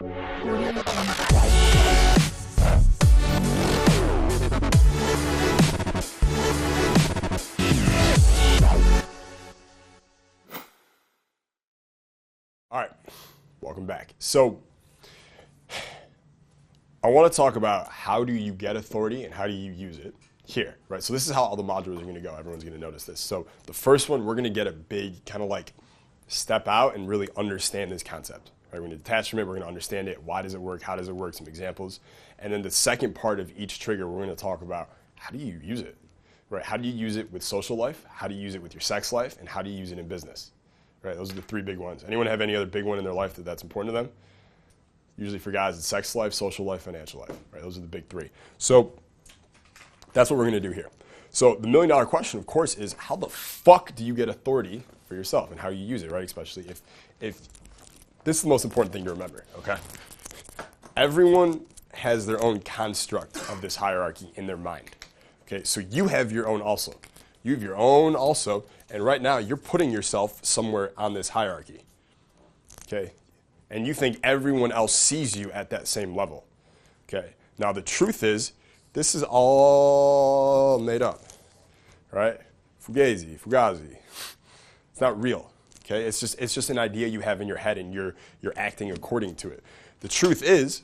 All right, welcome back. So I want to talk about how do you get authority and how do you use it here, right? So this is how all the modules are going to go. Everyone's going to notice this. So the first one, we're going to get a big kind of like step out and really understand this concept, right? We're going to detach from it. We're going to understand it. Why does it work? How does it work? Some examples. And then the second part of each trigger, we're going to talk about how do you use it, right? How do you use it with social life? How do you use it with your sex life? And how do you use it in business? Right, those are the three big ones. Anyone have any other big one in their life that's important to them? Usually for guys, it's sex life, social life, financial life. Right, those are the big three. So that's what we're going to do here. So the million-dollar question, of course, is how the fuck do you get authority for yourself and how you use it, right? Especially if this is the most important thing to remember, okay? Everyone has their own construct of this hierarchy in their mind. Okay, so you have your own also. You have your own also, and right now you're putting yourself somewhere on this hierarchy, okay? And you think everyone else sees you at that same level, okay? Now the truth is, this is all made up, right? Fugazi. It's not real, okay? It's just an idea you have in your head and you're acting according to it. The truth is,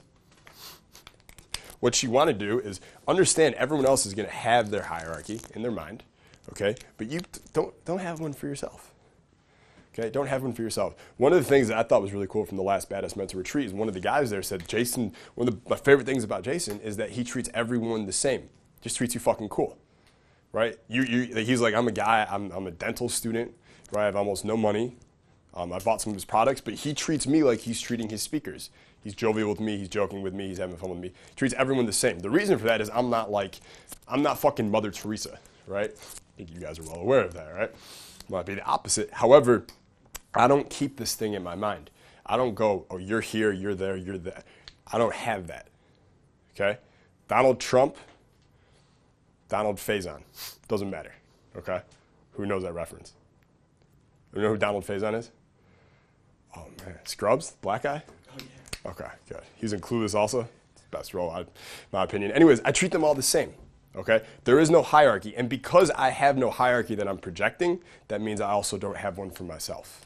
what you want to do is understand everyone else is going to have their hierarchy in their mind. Okay, but you don't have one for yourself. Okay, don't have one for yourself. One of the things that I thought was really cool from the last Badass Mentor Retreat is one of the guys there said, Jason, one of my favorite things about Jason is that he treats everyone the same. Just treats you fucking cool, right? He's like, I'm a guy, I'm a dental student, right? I have almost no money. I bought some of his products, but he treats me like he's treating his speakers. He's jovial with me, he's joking with me, he's having fun with me. He treats everyone the same. The reason for that is I'm not fucking Mother Teresa, right? I think you guys are well aware of that, right? Might be the opposite. However, I don't keep this thing in my mind. I don't go, oh, you're here, you're there, you're there. I don't have that, okay? Donald Trump, Donald Faison, doesn't matter, okay? Who knows that reference? You know who Donald Faison is? Oh, man. Scrubs, black guy? Oh, yeah. Okay, good. He's in Clueless also. Best role, in my opinion. Anyways, I treat them all the same. Okay, there is no hierarchy, and because I have no hierarchy that I'm projecting, that means I also don't have one for myself.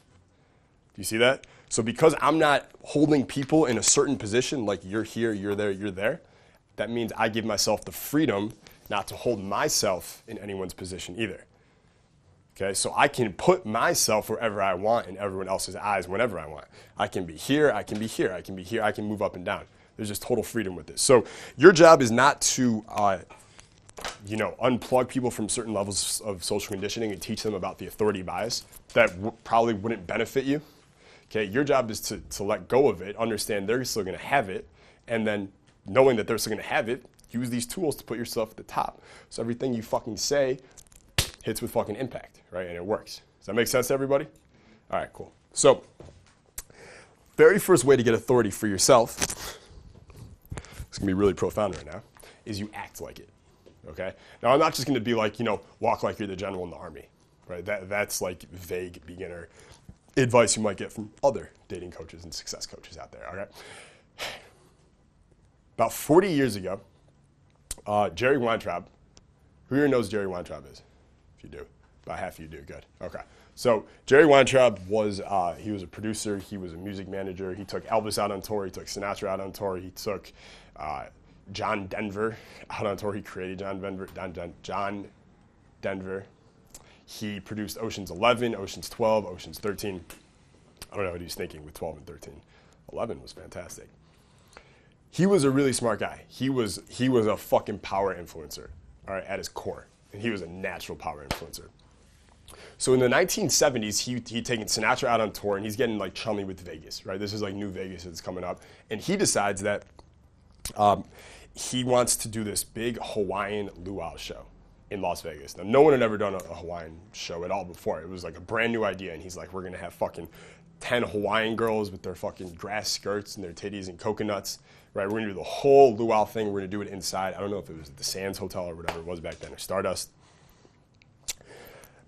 Do you see that? So because I'm not holding people in a certain position, like you're here, you're there, that means I give myself the freedom not to hold myself in anyone's position either. Okay, so I can put myself wherever I want in everyone else's eyes whenever I want. I can be here, I can be here, I can be here, I can move up and down. There's just total freedom with this. So your job is not to unplug people from certain levels of social conditioning and teach them about the authority bias that probably wouldn't benefit you. Okay, your job is to let go of it, understand they're still going to have it, and then knowing that they're still going to have it, use these tools to put yourself at the top. So everything you fucking say hits with fucking impact, right? And it works. Does that make sense to everybody? All right, cool. So very first way to get authority for yourself, it's going to be really profound right now, is you act like it. Okay. Now, I'm not just going to be like, walk like you're the general in the army, right? That's like vague beginner advice you might get from other dating coaches and success coaches out there. Okay. About 40 years ago, Jerry Weintraub, who here knows Jerry Weintraub is? If you do, about half of you do. Good. Okay. So Jerry Weintraub was he was a producer. He was a music manager. He took Elvis out on tour. He took Sinatra out on tour. He took John Denver out on tour. He created John Denver. He produced Ocean's 11, Ocean's 12, Ocean's 13. I don't know what he was thinking with 12 and 13. 11 was fantastic. He was a really smart guy. He was a fucking power influencer, all right, at his core. And he was a natural power influencer. So in the 1970s, he'd taken Sinatra out on tour, and he's getting like chummy with Vegas, right? This is like new Vegas that's coming up. And he decides that he wants to do this big Hawaiian luau show in Las Vegas. Now, no one had ever done a Hawaiian show at all before. It was like a brand new idea, and he's like, we're going to have fucking 10 Hawaiian girls with their fucking grass skirts and their titties and coconuts, right? We're going to do the whole luau thing. We're going to do it inside. I don't know if it was at the Sands Hotel or whatever it was back then, or Stardust.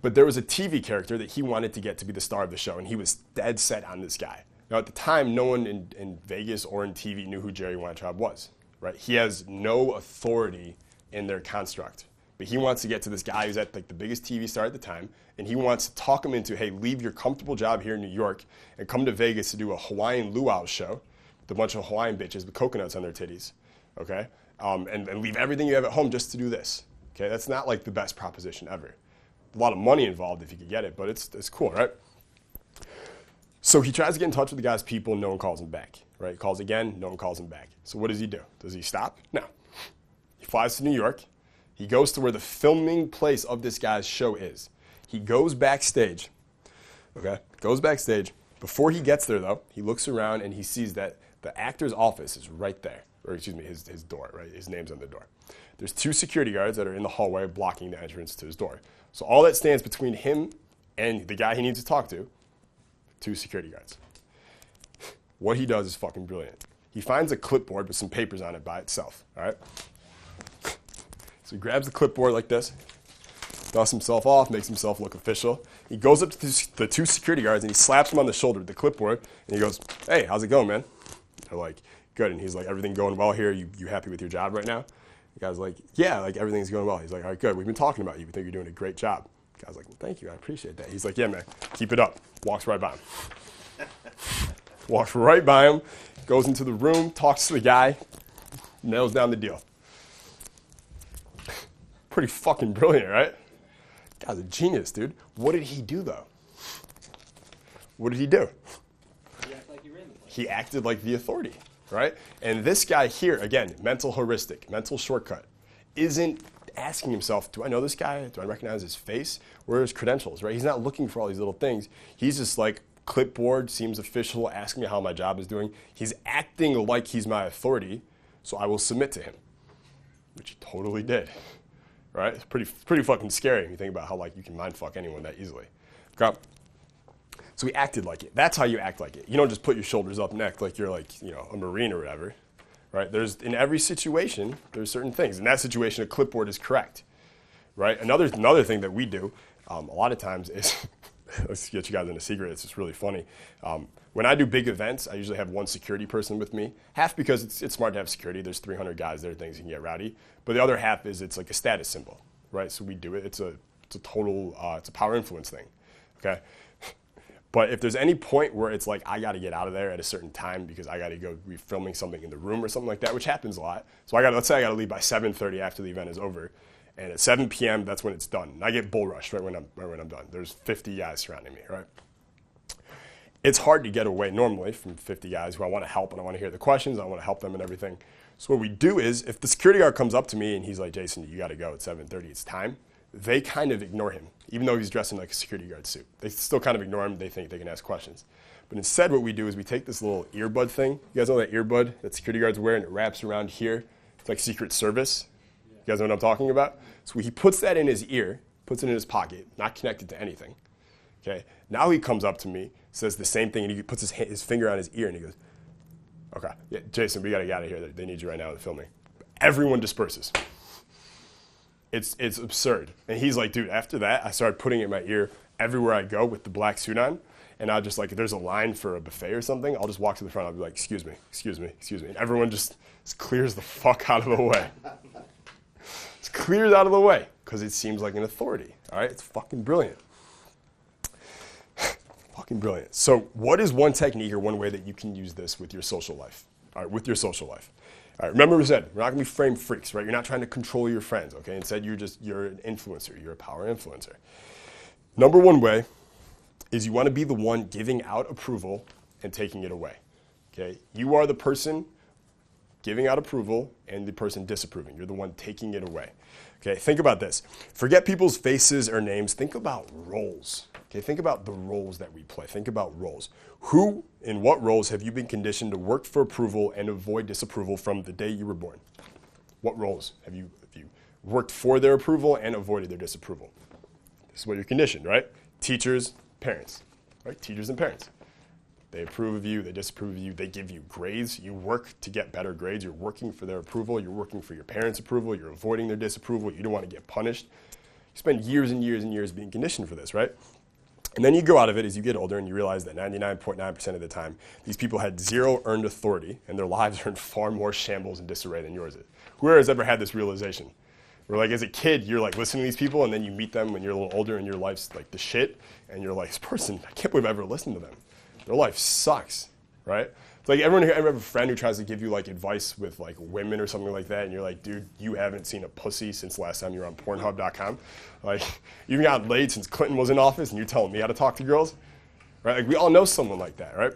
But there was a TV character that he wanted to get to be the star of the show, and he was dead set on this guy. Now, at the time, no one in Vegas or in TV knew who Jerry Weintraub was, right? He has no authority in their construct. But he wants to get to this guy who's at like the biggest TV star at the time, and he wants to talk him into, hey, leave your comfortable job here in New York and come to Vegas to do a Hawaiian luau show with a bunch of Hawaiian bitches with coconuts on their titties, okay? And leave everything you have at home just to do this, okay? That's not like the best proposition ever. A lot of money involved if you could get it, but it's cool, right? So he tries to get in touch with the guy's people, no one calls him back, right? He calls again, no one calls him back. So what does he do? Does he stop? No. He flies to New York. He goes to where the filming place of this guy's show is. He goes backstage, okay? Goes backstage. Before he gets there, though, he looks around and he sees that the actor's office is right there, or excuse me, his door, right? His name's on the door. There's 2 security guards that are in the hallway blocking the entrance to his door. So all that stands between him and the guy he needs to talk to, 2 security guards. What he does is fucking brilliant. He finds a clipboard with some papers on it by itself, all right? So he grabs the clipboard like this, dusts himself off, makes himself look official. He goes up to the 2 security guards and he slaps them on the shoulder with the clipboard and he goes, hey, how's it going, man? They're like, good. And he's like, everything going well here? You happy with your job right now? The guy's like, yeah, like everything's going well. He's like, all right, good. We've been talking about you. We think you're doing a great job. The guy's like, well, thank you. I appreciate that. He's like, yeah, man, keep it up. Walks right by him. Walks right by him, goes into the room, talks to the guy, nails down the deal. Pretty fucking brilliant, right? Guy's a genius, dude. What did he do, though? What did he do? He acted like he ran the place. He acted like the authority, right? And this guy here, again, mental heuristic, mental shortcut, isn't asking himself, do I know this guy? Do I recognize his face? Where are his credentials, right? He's not looking for all these little things. He's just like, clipboard, seems official, asking me how my job is doing. He's acting like he's my authority, so I will submit to him, which he totally did, right? It's pretty fucking scary if you think about how like you can mind fuck anyone that easily. Okay? So he acted like it. That's how you act like it. You don't just put your shoulders up and act like you're like, you know, a Marine or whatever, right? There's, in every situation, there's certain things. In that situation, a clipboard is correct, right? Another thing that we do a lot of times is, let's get you guys in a secret, it's just really funny. When I do big events, I usually have one security person with me, half because it's smart to have security. There's 300 guys there, things can get rowdy. But the other half is it's like a status symbol, right? So we do it. It's a total, it's a power influence thing, okay? But if there's any point where it's like I got to get out of there at a certain time because I got to go be filming something in the room or something like that, which happens a lot. So let's say I got to leave by 7:30 after the event is over, and at 7 p.m. that's when it's done. And I get bull rushed right when I'm done. There's 50 guys surrounding me, right? It's hard to get away normally from 50 guys who I want to help and I want to hear the questions, I want to help them and everything. So what we do is if the security guard comes up to me and he's like, Jason, you got to go at 7:30, it's time. They kind of ignore him, even though he's dressed in like a security guard suit. They still kind of ignore him. They think they can ask questions. But instead what we do is we take this little earbud thing. You guys know that earbud that security guards wear and it wraps around here? It's like Secret Service. You guys know what I'm talking about? So he puts that in his ear, puts it in his pocket, not connected to anything. Okay. Now he comes up to me, says the same thing, and he puts his finger on his ear and he goes, okay, yeah, Jason, we got to get out of here. They need you right now in the filming. Everyone disperses. It's absurd. And he's like, dude, after that, I started putting it in my ear everywhere I go with the black suit on. And I just like, if there's a line for a buffet or something, I'll just walk to the front. I'll be like, excuse me, excuse me, excuse me. And everyone just clears the fuck out of the way. It's cleared out of the way because it seems like an authority. All right, it's fucking brilliant. Fucking brilliant. So what is one technique or one way that you can use this with your social life? All right, with your social life. All right, remember we said, we're not going to be frame freaks, right? You're not trying to control your friends, okay? Instead, you're an influencer. You're a power influencer. Number one way is you want to be the one giving out approval and taking it away, okay? You are the person giving out approval and the person disapproving. You're the one taking it away, okay? Think about this. Forget people's faces or names. Think about roles, okay? Think about the roles that we play. Think about roles. Who, in what roles have you been conditioned to work for approval and avoid disapproval from the day you were born? What roles have you worked for their approval and avoided their disapproval? This is what you're conditioned, right? Teachers, parents, right? Teachers and parents. They approve of you, they disapprove of you, they give you grades. You work to get better grades. You're working for their approval. You're working for your parents' approval. You're avoiding their disapproval. You don't want to get punished. You spend years and years and years being conditioned for this, right? And then you go out of it as you get older and you realize that 99.9% of the time, these people had zero earned authority and their lives are in far more shambles and disarray than yours is. Whoever has ever had this realization? Where like as a kid, you're like listening to these people and then you meet them when you're a little older and your life's like the shit and you're like, this person, I can't believe I ever listened to them. Their life sucks, right? It's like everyone here, I have a friend who tries to give you like advice with like women or something like that, and you're like, dude, you haven't seen a pussy since last time you were on Pornhub.com. Like, you've gotten laid since Clinton was in office, and you're telling me how to talk to girls, right? Like, we all know someone like that, right?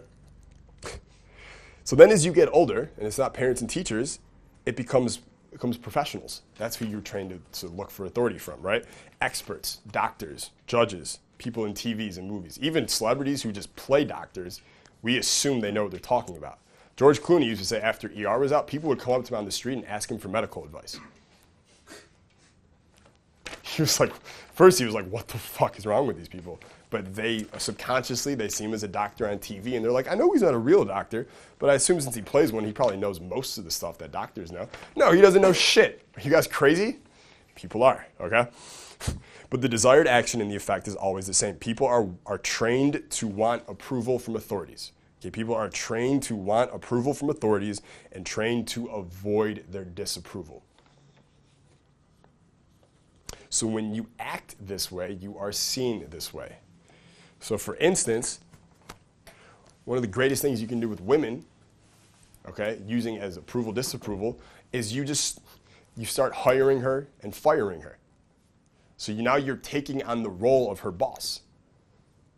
So then as you get older, and it's not parents and teachers, it becomes professionals. That's who you're trained to look for authority from, right? Experts, doctors, judges, people in TVs and movies, even celebrities who just play doctors. We assume they know what they're talking about. George Clooney used to say after ER was out, people would come up to him on the street and ask him for medical advice. He was like, first he was like, what the fuck is wrong with these people? But they, subconsciously, they see him as a doctor on TV, and they're like, I know he's not a real doctor, but I assume since he plays one, he probably knows most of the stuff that doctors know. No, he doesn't know shit. Are you guys crazy? People are, okay? But the desired action and the effect is always the same. People are trained to want approval from authorities. Okay, people are trained to want approval from authorities and trained to avoid their disapproval. So when you act this way, you are seen this way. So for instance, one of the greatest things you can do with women, okay, using as approval, disapproval, is you start hiring her and firing her. So now you're taking on the role of her boss,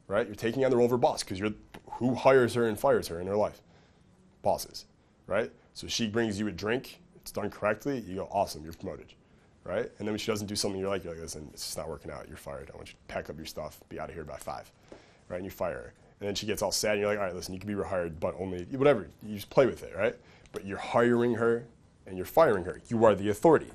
right? You're taking on the role of her boss because you're who hires her and fires her in her life? Bosses, right? So she brings you a drink, it's done correctly, you go, awesome, you're promoted, right? And then when she doesn't do something you're like, listen, it's just not working out, you're fired. I want you to pack up your stuff, be out of here by 5, right? And you fire her. And then she gets all sad and you're like, all right, listen, you can be rehired, but only, whatever, you just play with it, right? But you're hiring her and you're firing her. You are the authority.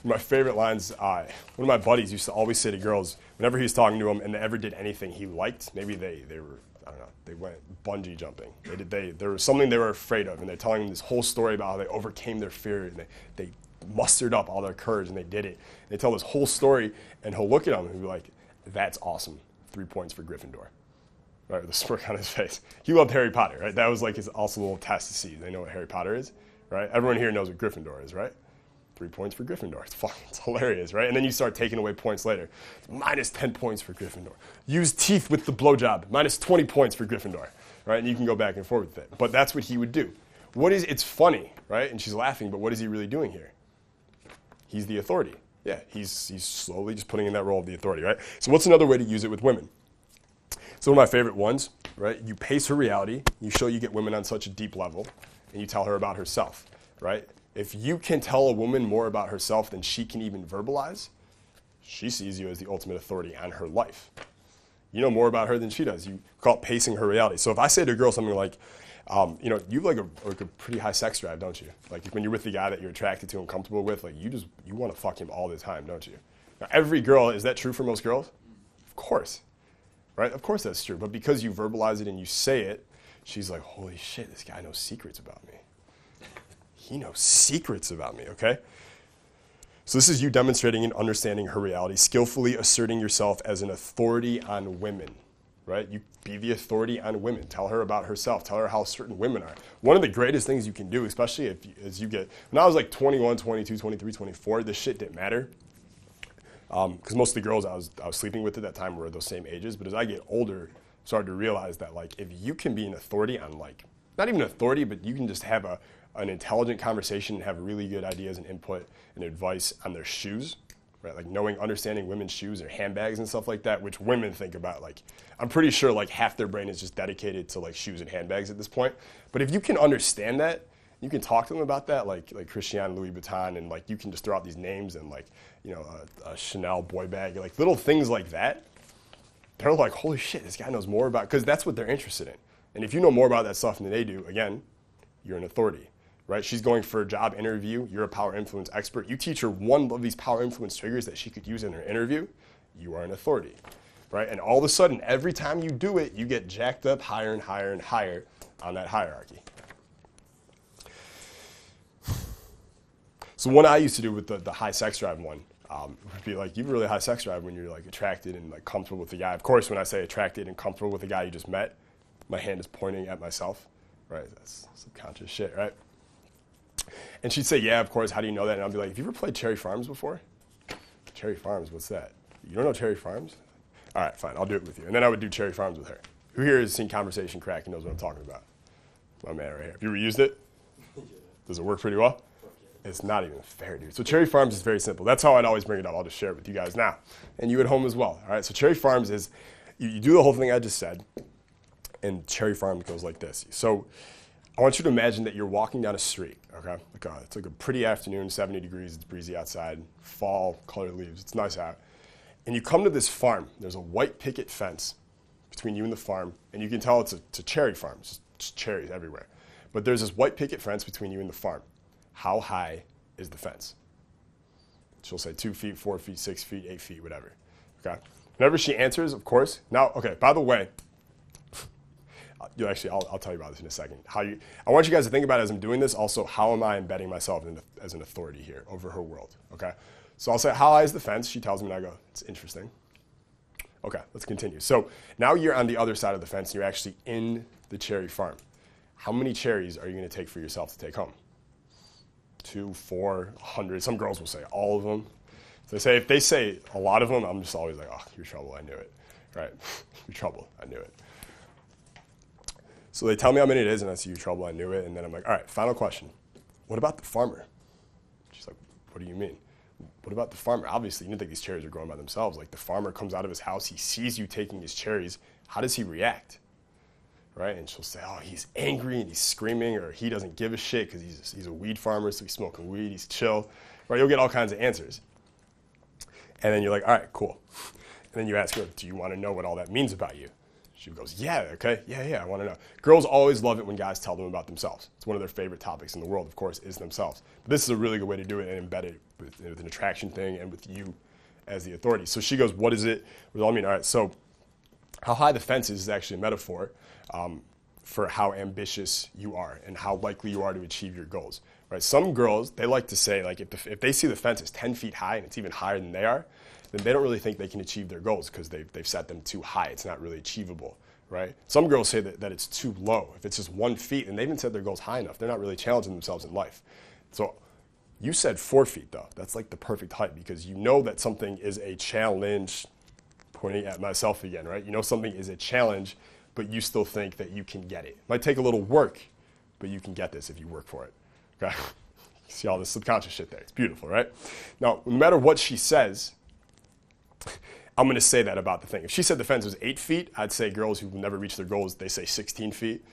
My favorite lines, one of my buddies used to always say to girls, whenever he was talking to them and they ever did anything he liked, maybe they were, I don't know, they went bungee jumping. There was something they were afraid of, and they're telling him this whole story about how they overcame their fear, and they mustered up all their courage, and they did it. They tell this whole story, and he'll look at them and be like, that's awesome, 3 points for Gryffindor. Right, with a smirk on his face. He loved Harry Potter, right? That was like his also little test to see. They know what Harry Potter is, right? Everyone here knows what Gryffindor is, right? 3 points for Gryffindor. It's hilarious, right? And then you start taking away points later. Minus 10 points for Gryffindor. Use teeth with the blowjob. Minus 20 points for Gryffindor, right? And you can go back and forth with it. But that's what he would do. It's funny, right? And she's laughing, but what is he really doing here? He's the authority. Yeah, he's slowly just putting in that role of the authority, right? So what's another way to use it with women? So one of my favorite ones, right? You pace her reality. You show you get women on such a deep level, and you tell her about herself, right? If you can tell a woman more about herself than she can even verbalize, she sees you as the ultimate authority on her life. You know more about her than she does. You call it pacing her reality. So if I say to a girl something like, you have like a pretty high sex drive, don't you? Like when you're with the guy that you're attracted to and comfortable with, like you want to fuck him all the time, don't you? Now, every girl, is that true for most girls? Of course, right? Of course that's true. But because you verbalize it and you say it, she's like, holy shit, this guy knows secrets about me. He knows secrets about me, okay? So this is you demonstrating and understanding her reality, skillfully asserting yourself as an authority on women, right? You be the authority on women. Tell her about herself. Tell her how certain women are. One of the greatest things you can do, especially as you get, when I was like 21, 22, 23, 24, this shit didn't matter. Because most of the girls I was sleeping with at that time were those same ages. But as I get older, I started to realize that like if you can be an authority on like, not even authority, but you can just have an intelligent conversation and have really good ideas and input and advice on their shoes, right? Like understanding women's shoes or handbags and stuff like that, which women think about. Like, I'm pretty sure like half their brain is just dedicated to like shoes and handbags at this point. But if you can understand that, you can talk to them about that, like Christian Louis Vuitton, and like you can just throw out these names and like, a Chanel boy bag, like little things like that. They're like, holy shit, this guy knows more about, because that's what they're interested in. And if you know more about that stuff than they do, again, you're an authority. Right? She's going for a job interview. You're a power influence expert. You teach her one of these power influence triggers that she could use in her interview. You are an authority, right? And all of a sudden, every time you do it, you get jacked up higher and higher and higher on that hierarchy. So one I used to do with the high sex drive one, would be like, you have a really high sex drive when you're like attracted and like comfortable with the guy. Of course, when I say attracted and comfortable with the guy you just met, my hand is pointing at myself, right? That's subconscious shit, right? And she'd say, yeah, of course, how do you know that? And I'll be like, have you ever played Cherry Farms before? Cherry Farms, what's that? You don't know Cherry Farms? All right, fine, I'll do it with you. And then I would do Cherry Farms with her. Who here has seen Conversation Crack and knows what I'm talking about? My man right here. Have you ever used it? Does it work pretty well? It's not even fair, dude. So Cherry Farms is very simple. That's how I'd always bring it up. I'll just share it with you guys now. And you at home as well. All right, so Cherry Farms is, you do the whole thing I just said, and Cherry Farms goes like this. So I want you to imagine that you're walking down a street, okay? It's like a pretty afternoon, 70 degrees, it's breezy outside, fall, colored leaves, it's nice out. And you come to this farm. There's a white picket fence between you and the farm, and you can tell it's a cherry farm, just cherries everywhere. But there's this white picket fence between you and the farm. How high is the fence? She'll say 2 feet, 4 feet, 6 feet, 8 feet, whatever, okay? Whenever she answers, of course, now, okay, by the way, I'll tell you about this in a second. I want you guys to think about it as I'm doing this, also, how am I embedding myself as an authority here over her world, okay? So I'll say, how high is the fence? She tells me, and I go, it's interesting. Okay, let's continue. So now you're on the other side of the fence, and you're actually in the cherry farm. How many cherries are you going to take for yourself to take home? 2, 4, 100. Some girls will say all of them. So if they say a lot of them, I'm just always like, oh, you're trouble, I knew it. Right? You're trouble, I knew it. So they tell me how many it is, and I say, you're trouble, I knew it. And then I'm like, all right, final question. What about the farmer? She's like, what do you mean? What about the farmer? Obviously, you didn't think these cherries are growing by themselves. Like, the farmer comes out of his house, he sees you taking his cherries. How does he react? Right? And she'll say, oh, he's angry and he's screaming, or he doesn't give a shit because he's a weed farmer, so he's smoking weed, he's chill. Right? You'll get all kinds of answers. And then you're like, all right, cool. And then you ask her, do you want to know what all that means about you? She goes, yeah, okay, yeah, I want to know. Girls always love it when guys tell them about themselves. It's one of their favorite topics in the world, of course, is themselves. But this is a really good way to do it and embed it with an attraction thing and with you as the authority. So she goes, what is it? What does it all mean? All right, so how high the fence is actually a metaphor for how ambitious you are and how likely you are to achieve your goals. Right? Some girls, they like to say, like, if they see the fence is 10 feet high and it's even higher than they are, then they don't really think they can achieve their goals because they've set them too high. It's not really achievable, right? Some girls say that it's too low. If it's just 1 feet, and they haven't set their goals high enough, they're not really challenging themselves in life. So you said 4 feet, though. That's like the perfect height because you know that something is a challenge, pointing at myself again, right? You know something is a challenge, but you still think that you can get it. It might take a little work, but you can get this if you work for it, okay? You see all this subconscious shit there. It's beautiful, right? Now, no matter what she says, I'm going to say that about the thing. If she said the fence was 8 feet, I'd say girls who never reach their goals, they say 16 feet,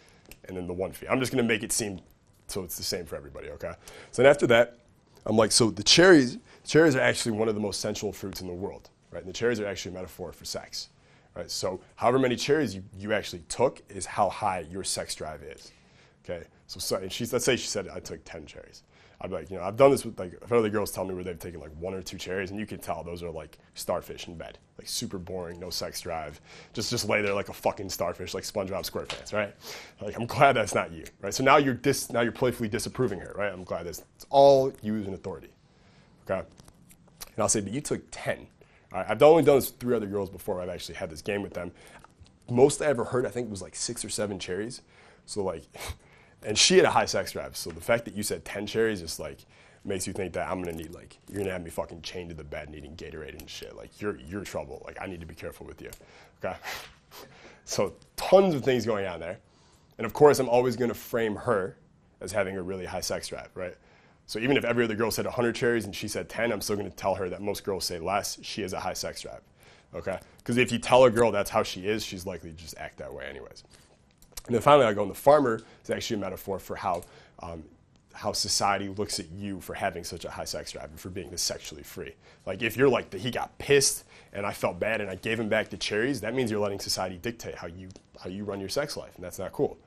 and then the 1 feet. I'm just going to make it seem so it's the same for everybody, okay? So then after that, I'm like, so the cherries are actually one of the most sensual fruits in the world, right? And the cherries are actually a metaphor for sex, right? So however many cherries you actually took is how high your sex drive is, okay? So and let's say she said I took 10 cherries. I'd be like, I've done this with, like, I've had other girls tell me where they've taken like 1 or 2 cherries, and you can tell those are like starfish in bed, like super boring, no sex drive, just lay there like a fucking starfish, like SpongeBob SquarePants, right? Like, I'm glad that's not you, right? So now you're playfully disapproving her, right? I'm glad it's all you as an authority, okay? And I'll say, but you took 10. All right? I've only done this with 3 other girls before. I've actually had this game with them. Most I ever heard, I think, was like 6 or 7 cherries. So like. And she had a high sex drive, so the fact that you said 10 cherries just like makes you think that I'm gonna need, like, you're gonna have me fucking chained to the bed needing Gatorade and shit. Like, you're trouble. Like, I need to be careful with you. Okay? So tons of things going on there. And of course, I'm always gonna frame her as having a really high sex drive, right? So even if every other girl said 100 cherries and she said 10, I'm still gonna tell her that most girls say less. She has a high sex drive. Okay? Because if you tell a girl that's how she is, she's likely to just act that way anyways. And then finally, I go, and the farmer is actually a metaphor for how society looks at you for having such a high sex drive and for being this sexually free. Like, if you're like, he got pissed and I felt bad and I gave him back the cherries, that means you're letting society dictate how you run your sex life, and that's not cool,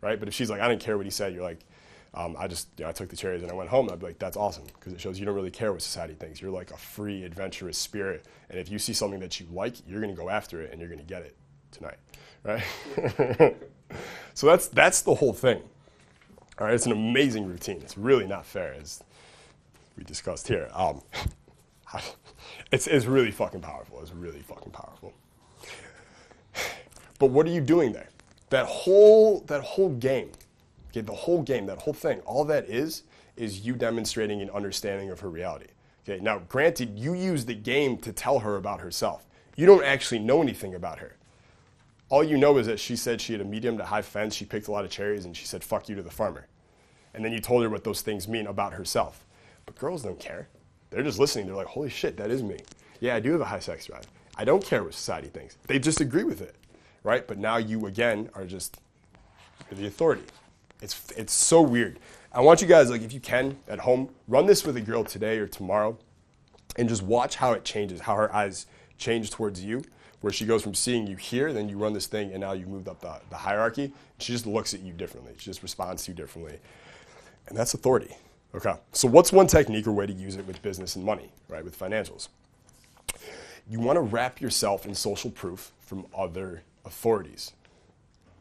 right? But if she's like, I didn't care what he said, you're like, I took the cherries and I went home, I'd be like, that's awesome, because it shows you don't really care what society thinks. You're like a free, adventurous spirit, and if you see something that you like, you're going to go after it and you're going to get it tonight, right? So that's the whole thing. All right, it's an amazing routine. It's really not fair, as we discussed here. How It's really fucking powerful. It's really fucking powerful. But what are you doing there? That whole game, okay, the whole game, that whole thing, all that is you demonstrating an understanding of her reality. Okay, now granted, you use the game to tell her about herself. You don't actually know anything about her. All you know is that she said she had a medium to high fence, she picked a lot of cherries, and she said, fuck you to the farmer. And then you told her what those things mean about herself. But girls don't care. They're just listening. They're like, holy shit, that is me. Yeah, I do have a high sex drive. I don't care what society thinks. They just agree with it, right? But now you, again, are just the authority. It's so weird. I want you guys, like, if you can, at home, run this with a girl today or tomorrow and just watch how it changes, how her eyes change towards you, where she goes from seeing you here, then you run this thing, and now you've moved up the hierarchy. And she just looks at you differently. She just responds to you differently. And that's authority. Okay, so what's one technique or way to use it with business and money, right, with financials? You want to wrap yourself in social proof from other authorities.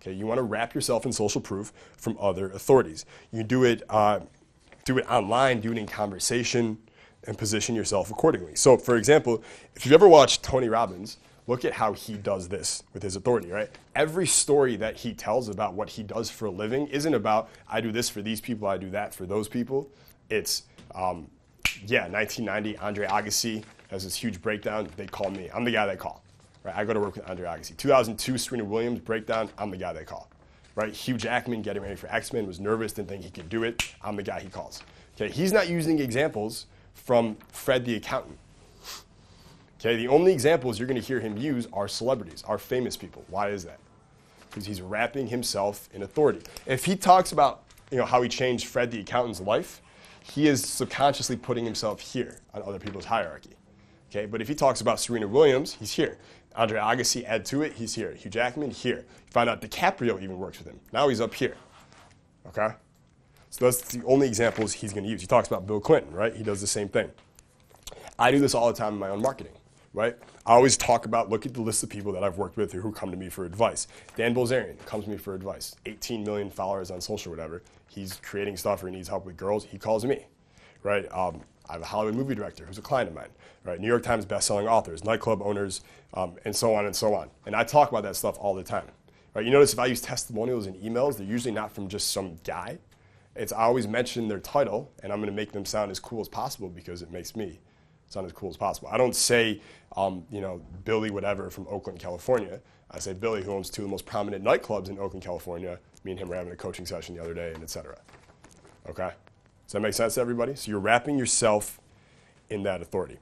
Okay, you want to wrap yourself in social proof from other authorities. You do it online, do it in conversation, and position yourself accordingly. So, for example, if you've ever watched Tony Robbins, look at how he does this with his authority, right? Every story that he tells about what he does for a living isn't about, I do this for these people, I do that for those people. It's, 1990, Andre Agassi has this huge breakdown. They call me. I'm the guy they call. Right? I go to work with Andre Agassi. 2002, Serena Williams breakdown. I'm the guy they call. Right? Hugh Jackman getting ready for X-Men, was nervous, didn't think he could do it. I'm the guy he calls. Okay, he's not using examples from Fred the accountant. Okay, the only examples you're going to hear him use are celebrities, are famous people. Why is that? Because he's wrapping himself in authority. If he talks about how he changed Fred the accountant's life, he is subconsciously putting himself here on other people's hierarchy. Okay, but if he talks about Serena Williams, he's here. Andre Agassi, add to it, he's here. Hugh Jackman, here. You find out DiCaprio even works with him. Now he's up here. Okay? So that's the only examples he's going to use. He talks about Bill Clinton, right? He does the same thing. I do this all the time in my own marketing, right? I always talk about, look at the list of people that I've worked with who come to me for advice. Dan Bilzerian comes to me for advice. 18 million followers on social, whatever. He's creating stuff or he needs help with girls. He calls me, right? I have a Hollywood movie director who's a client of mine, right? New York Times bestselling authors, nightclub owners, and so on and so on. And I talk about that stuff all the time, right? You notice if I use testimonials and emails, they're usually not from just some guy. I always mention their title, and I'm going to make them sound as cool as possible because it makes me sound as cool as possible. I don't say, Billy whatever from Oakland, California. I say Billy, who owns two of the most prominent nightclubs in Oakland, California. Me and him were having a coaching session the other day, and et cetera. Okay? Does that make sense to everybody? So you're wrapping yourself in that authority.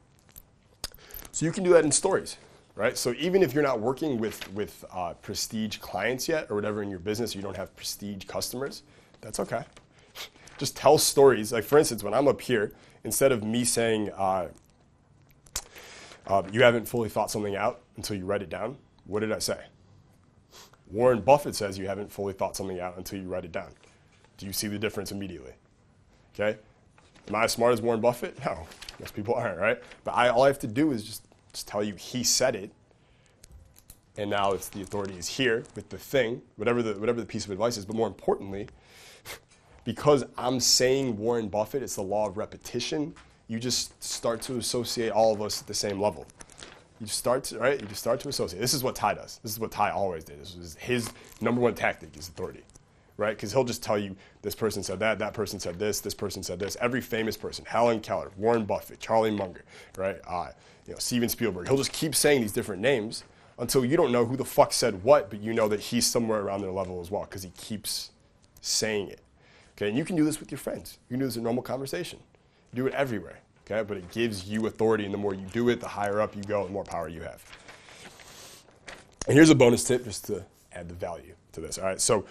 So you can do that in stories, right? So even if you're not working with prestige clients yet or whatever in your business, you don't have prestige customers, that's okay. Just tell stories. Like, for instance, when I'm up here, instead of me saying, you haven't fully thought something out until you write it down, what did I say? Warren Buffett says you haven't fully thought something out until you write it down. Do you see the difference immediately? Okay? Am I as smart as Warren Buffett? No. Most people aren't, right? But all I have to do is just tell you he said it, and now it's the authority is here with the thing, whatever the piece of advice is. But more importantly, because I'm saying Warren Buffett, it's the law of repetition, you just start to associate all of us at the same level. You start to associate. This is what Ty does. This is what Ty always did. This was his number one tactic is authority, right? Because he'll just tell you, this person said that person said this person said this. Every famous person, Helen Keller, Warren Buffett, Charlie Munger, right? Steven Spielberg. He'll just keep saying these different names until you don't know who the fuck said what, but you know that he's somewhere around their level as well because he keeps saying it. Okay, and you can do this with your friends. You can do this in normal conversation. You do it everywhere. Okay, but it gives you authority, and the more you do it, the higher up you go, the more power you have. And here's a bonus tip just to add the value to this. All right, so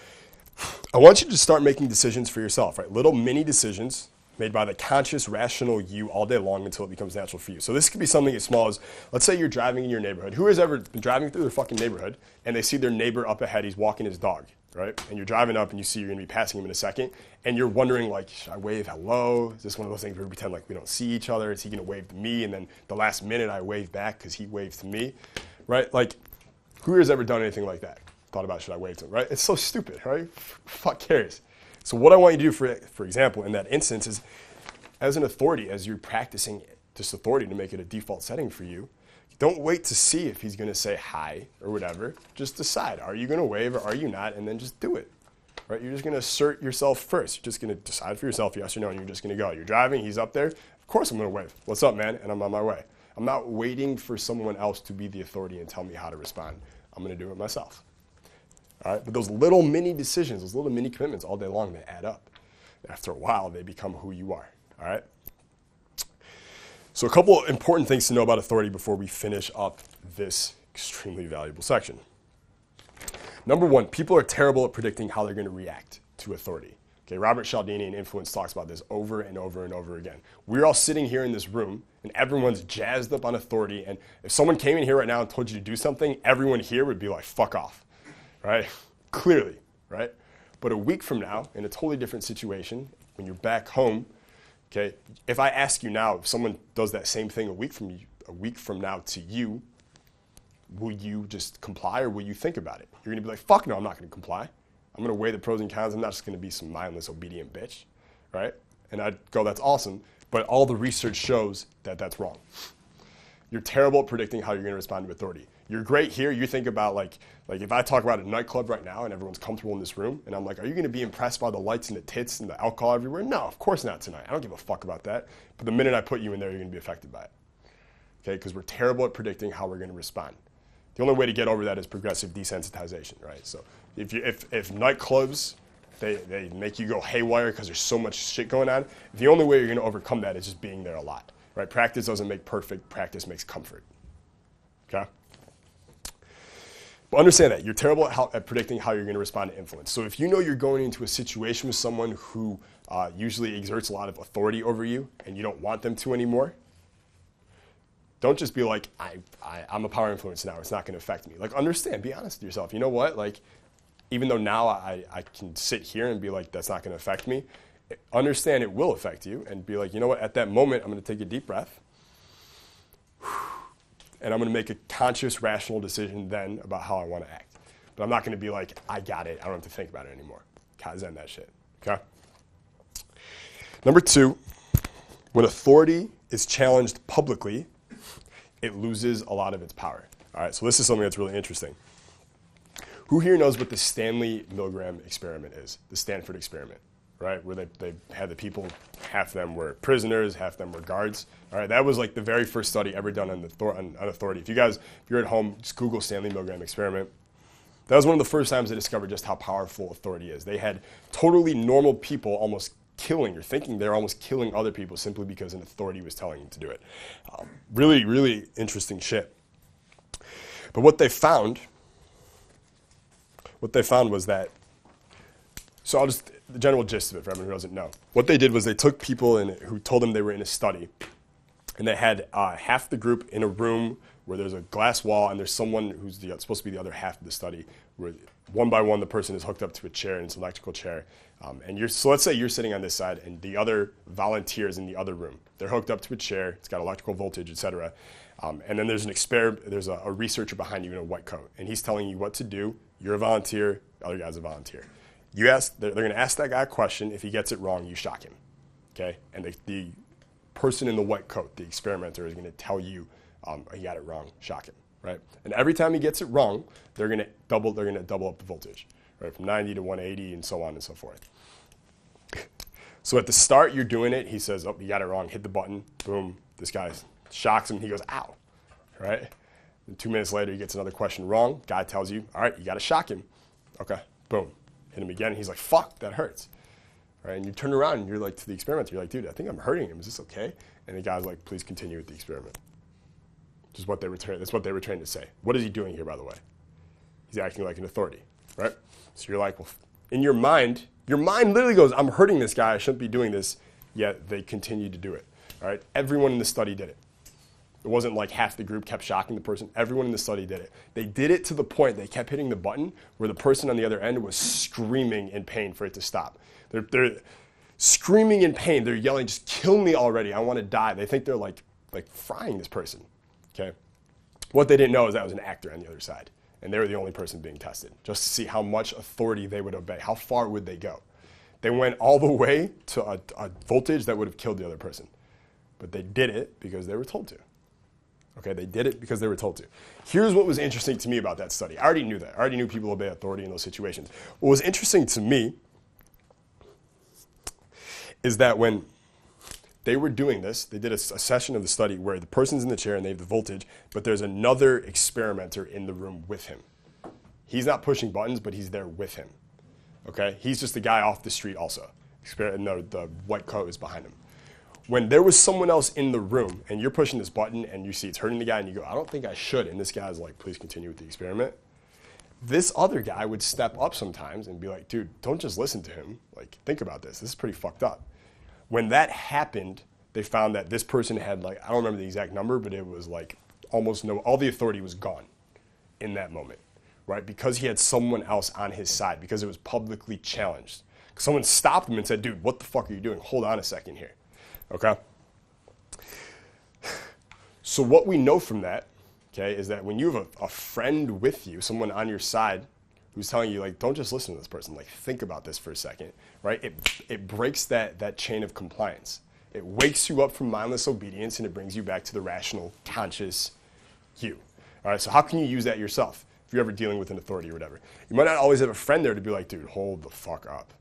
I want you to start making decisions for yourself, right? Little mini decisions made by the conscious, rational you all day long until it becomes natural for you. So this could be something as small as, let's say you're driving in your neighborhood. Who has ever been driving through their fucking neighborhood and they see their neighbor up ahead, he's walking his dog, right? And you're driving up and you see you're gonna be passing him in a second and you're wondering like, should I wave hello? Is this one of those things where we pretend like we don't see each other? Is he gonna wave to me? And then the last minute I wave back because he waved to me, right? Like, who has ever done anything like that? Thought about should I wave to him, right? It's so stupid, right? Fuck cares. So what I want you to do, for example, in that instance is, as an authority, as you're practicing this authority to make it a default setting for you, don't wait to see if he's going to say hi or whatever. Just decide, are you going to wave or are you not, and then just do it. Right? You're just going to assert yourself first. You're just going to decide for yourself, yes or no, and you're just going to go. You're driving, he's up there. Of course I'm going to wave. What's up, man? And I'm on my way. I'm not waiting for someone else to be the authority and tell me how to respond. I'm going to do it myself. All right? But those little mini decisions, those little mini commitments all day long, they add up. After a while, they become who you are. All right? So a couple important things to know about authority before we finish up this extremely valuable section. Number one, people are terrible at predicting how they're going to react to authority. Okay, Robert Cialdini in Influence talks about this over and over and over again. We're all sitting here in this room, and everyone's jazzed up on authority, and if someone came in here right now and told you to do something, everyone here would be like, fuck off, right? Clearly, right? But a week from now, in a totally different situation, when you're back home, okay, if I ask you now, if someone does that same thing a week from now to you, will you just comply or will you think about it? You're going to be like, fuck no, I'm not going to comply. I'm going to weigh the pros and cons. I'm not just going to be some mindless, obedient bitch, right? And I'd go, that's awesome. But all the research shows that that's wrong. You're terrible at predicting how you're going to respond to authority. You're great here. You think about like if I talk about a nightclub right now and everyone's comfortable in this room, and I'm like, are you going to be impressed by the lights and the tits and the alcohol everywhere? No, of course not tonight. I don't give a fuck about that. But the minute I put you in there, you're going to be affected by it. Okay? Because we're terrible at predicting how we're going to respond. The only way to get over that is progressive desensitization, right? So if nightclubs, they make you go haywire because there's so much shit going on, the only way you're going to overcome that is just being there a lot, right? Practice doesn't make perfect. Practice makes comfort, okay? But understand that. You're terrible at predicting how you're going to respond to influence. So if you know you're going into a situation with someone who usually exerts a lot of authority over you and you don't want them to anymore, don't just be like, I'm a power influence now. It's not going to affect me. Like, understand. Be honest with yourself. You know what? Like, even though now I can sit here and be like, that's not going to affect me, understand it will affect you and be like, you know what? At that moment, I'm going to take a deep breath. And I'm going to make a conscious, rational decision then about how I want to act. But I'm not going to be like, I got it. I don't have to think about it anymore. Kaizen that shit. Okay? Number two, when authority is challenged publicly, it loses a lot of its power. All right, so this is something that's really interesting. Who here knows what the Stanley Milgram experiment is? The Stanford experiment, right? Where they had the people, half of them were prisoners, half of them were guards. All right, that was like the very first study ever done on authority. If you're at home, just Google Stanley Milgram experiment. That was one of the first times they discovered just how powerful authority is. They had totally normal people almost killing or thinking they're almost killing other people simply because an authority was telling them to do it. Really, really interesting shit. But what they found was that, so I'll just, the general gist of it for everyone who doesn't know. What they did was they took people who told them they were in a study, and they had half the group in a room where there's a glass wall and there's someone who's supposed to be the other half of the study, where one by one the person is hooked up to a chair, and it's an electrical chair. So let's say you're sitting on this side and the other volunteers in the other room. They're hooked up to a chair, it's got electrical voltage, etc. And then there's a researcher behind you in a white coat, and he's telling you what to do. You're a volunteer, the other guy's a volunteer. They're going to ask that guy a question. If he gets it wrong, you shock him. Okay? And the person in the white coat, the experimenter, is going to tell you he got it wrong, shock him. Right? And every time he gets it wrong, they're going to double up the voltage, right? From 90 to 180 and so on and so forth. So at the start, you're doing it. He says, oh, you got it wrong. Hit the button. Boom. This guy shocks him. He goes, ow. Right? And 2 minutes later, he gets another question wrong. Guy tells you, all right, you got to shock him. Okay. Boom. Hit him again. He's like, fuck, that hurts. Right? And you turn around and you're like to the experimenter. You're like, dude, I think I'm hurting him. Is this okay? And the guy's like, please continue with the experiment. That's what they were trained to say. What is he doing here, by the way? He's acting like an authority, right? So you're like, well, in your mind literally goes, I'm hurting this guy, I shouldn't be doing this, yet they continue to do it, all right? Everyone in the study did it. It wasn't like half the group kept shocking the person. Everyone in the study did it. They did it to the point they kept hitting the button where the person on the other end was screaming in pain for it to stop. They're screaming in pain. They're yelling, just kill me already, I want to die. They think they're like frying this person. Okay. What they didn't know is that was an actor on the other side, and they were the only person being tested, just to see how much authority they would obey. How far would they go? They went all the way to a voltage that would have killed the other person. but they did it because they were told to. Okay, they did it because they were told to. Here's what was interesting to me about that study. I already knew that. I already knew people obey authority in those situations. What was interesting to me is that when they were doing this, they did a session of the study where the person's in the chair and they have the voltage, but there's another experimenter in the room with him. He's not pushing buttons, but he's there with him. Okay, he's just the guy off the street also. The white coat is behind him. When there was someone else in the room and you're pushing this button and you see it's hurting the guy and you go, I don't think I should, and this guy's like, please continue with the experiment, this other guy would step up sometimes and be like, dude, don't just listen to him. Like, think about this. This is pretty fucked up. When that happened, they found that this person had like, I don't remember the exact number, but it was like almost all the authority was gone in that moment, right? Because he had someone else on his side, because it was publicly challenged. Someone stopped him and said, dude, what the fuck are you doing? Hold on a second here, okay? So what we know from that, okay, is that when you have a friend with you, someone on your side who's telling you, like, don't just listen to this person, like, think about this for a second, right? It breaks that chain of compliance. It wakes you up from mindless obedience and it brings you back to the rational, conscious you. All right, so how can you use that yourself if you're ever dealing with an authority or whatever? You might not always have a friend there to be like, dude, hold the fuck up.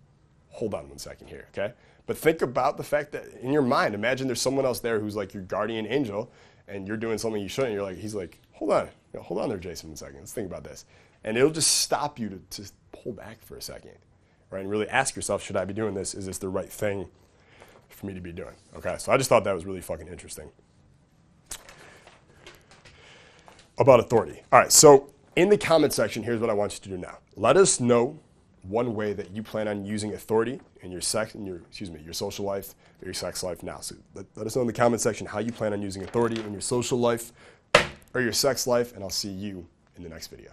Hold on 1 second here, okay? But think about the fact that in your mind, imagine there's someone else there who's like your guardian angel and you're doing something you shouldn't. You're like, he's like, hold on there, Jason, 1 second. Let's think about this. And it'll just stop you to pull back for a second, right? And really ask yourself, should I be doing this? Is this the right thing for me to be doing? Okay, so I just thought that was really fucking interesting about authority. All right, so in the comment section, here's what I want you to do now. Let us know one way that you plan on using authority in your your social life or your sex life now. So let us know in the comment section how you plan on using authority in your social life or your sex life, and I'll see you in the next video.